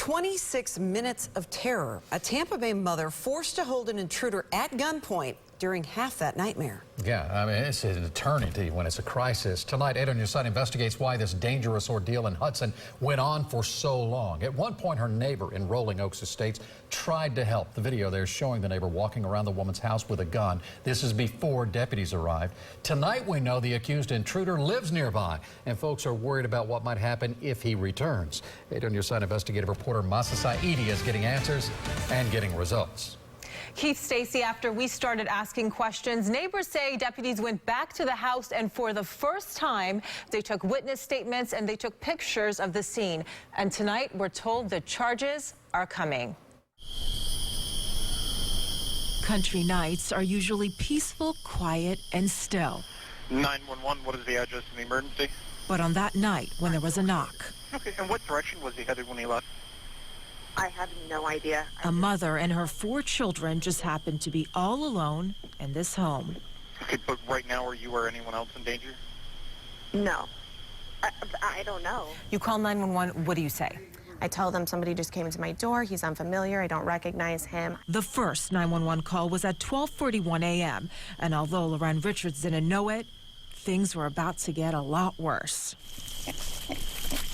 26 minutes of terror. A Tampa Bay mother forced to hold an intruder at gunpoint during half that nightmare. Yeah, I mean, it's an eternity when it's a crisis. Tonight, 8 on Your Side investigates why this dangerous ordeal in Hudson went on for so long. At one point, her neighbor in Rolling Oaks Estates tried to help. The video there is showing the neighbor walking around the woman's house with a gun. This is before deputies arrived. Tonight, we know the accused intruder lives nearby, and folks are worried about what might happen if he returns. 8 on Your Side investigative reporter Masa Saidi is getting answers and getting results. Keith, Stacy, after we started asking questions, neighbors say deputies went back to the house and for the first time, they took witness statements and they took pictures of the scene. And tonight, we're told the charges are coming. Country nights are usually peaceful, quiet, and still. 911, what is the address of the emergency? But on that night, when there was a knock. Okay, and what direction was he headed when he left? I have no idea. A mother and her 4 children just happened to be all alone in this home. Okay, but right now, are you or anyone else in danger? No. I don't know. You call 911, what do you say? I tell them somebody just came into my door. He's unfamiliar. I don't recognize him. The first 911 call was at 12:41 a.m. And although Loren Richards didn't know it, things were about to get a lot worse.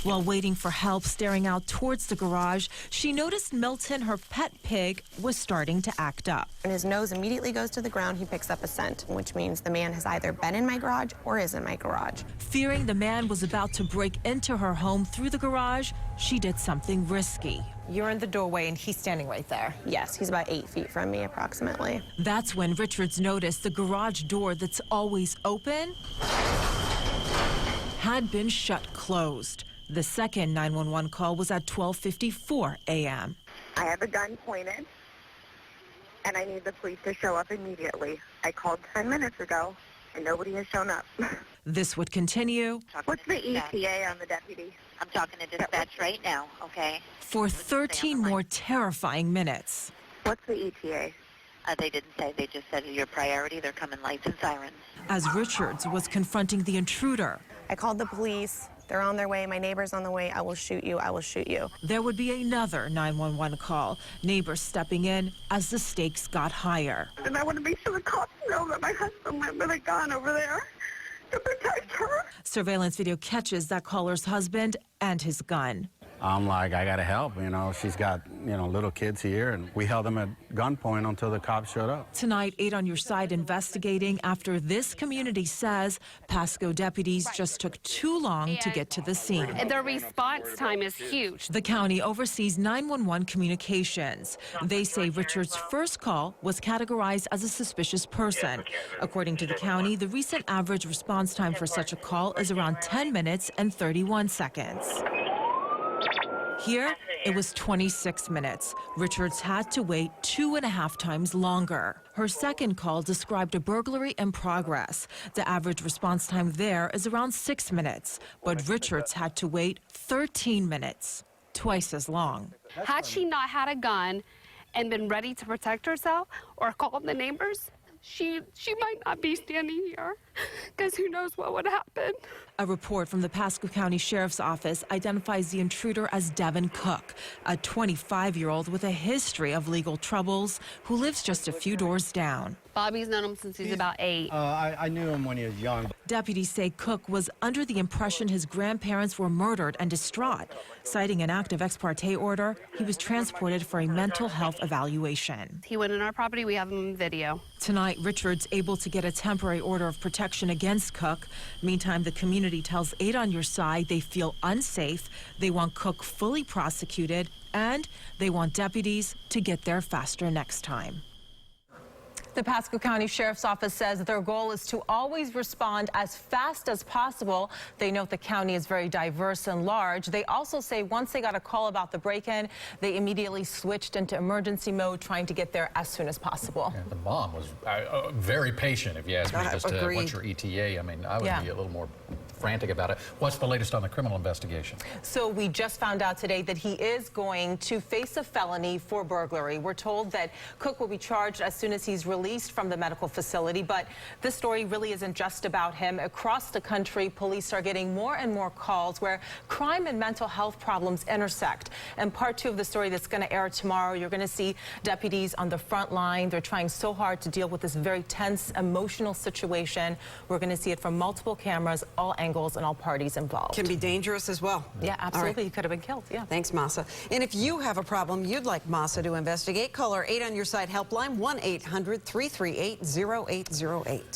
While waiting for help, staring out towards the garage, she noticed Milton, her pet pig, was starting to act up. And his nose immediately goes to the ground. He picks up a scent, which means the man has either been in my garage or is in my garage. Fearing the man was about to break into her home through the garage, she did something risky. You're in the doorway and he's standing right there. Yes, he's about 8 feet from me approximately. That's when Richards noticed the garage door that's always open had been shut closed. The second 911 call was at 12:54 a.m. I have a gun pointed, and I need the police to show up immediately. I called 10 minutes ago, and nobody has shown up. This would continue. What's the ETA on the deputy? I'm talking to dispatch right now, okay? For 13 more terrifying minutes. What's the ETA? They didn't say. They just said your priority. They're coming lights and sirens. As Richards was confronting the intruder, I called the police. They're on their way. My neighbor's on the way. I will shoot you. I will shoot you. there would be another 911 call. Neighbors stepping in as the stakes got higher. And I want to make sure the cops know that my husband went with a gun over there to protect her. Surveillance video catches that caller's husband and his gun. I'm like, I gotta help, you know. She's got, little kids here, and we held them at gunpoint until the cops showed up. Tonight, 8 on Your Side investigating after this community says Pasco deputies just took too long to get to the scene. The response time is huge. The county oversees 911 communications. They say Richard's first call was categorized as a suspicious person. According to the county, the recent average response time for such a call is around 10 minutes and 31 seconds. Here, it was 26 minutes. Richards had to wait 2.5 times longer. Her second call described a burglary in progress. The average response time there is around 6 minutes, but Richards had to wait 13 minutes, twice as long. Had she not had a gun and been ready to protect herself or called the neighbors, she might not be standing here, because who knows what would happen. A report from the Pasco County Sheriff's Office identifies the intruder as Devin Cook, a 25-year-old with a history of legal troubles who lives just a few doors down. Bobby's known him since he's about 8. I knew him when he was young. Deputies say Cook was under the impression his grandparents were murdered and distraught. Citing an active ex parte order, he was transported for a mental health evaluation. He went in our property. We have him on video. Tonight, Richards able to get a temporary order of protection against Cook. Meantime, the community tells 8 on Your Side they feel unsafe. They want Cook fully prosecuted, and they want deputies to get there faster next time. The Pasco County Sheriff's Office says their goal is to always respond as fast as possible. They note the county is very diverse and large. They also say once they got a call about the break-in, they immediately switched into emergency mode, trying to get there as soon as possible. Yeah, the mom was very patient, if you ask me, just once your ETA. I mean, I would be a little more frantic about it. What's the latest on the criminal investigation? So we just found out today that he is going to face a felony for burglary. We're told that Cook will be charged as soon as he's released from the medical facility, but this story really isn't just about him. Across the country, police are getting more and more calls where crime and mental health problems intersect. And part 2 of the story that's going to air tomorrow, you're going to see deputies on the front line. They're trying so hard to deal with this very tense, emotional situation. We're going to see it from multiple cameras, all angles, and all parties involved. Can be dangerous as well. Yeah, absolutely. All right. He could have been killed. Yeah. Thanks, Masa. And if you have a problem you'd like Masa to investigate, call our 8 on Your Side helpline, 1-800-338-0808.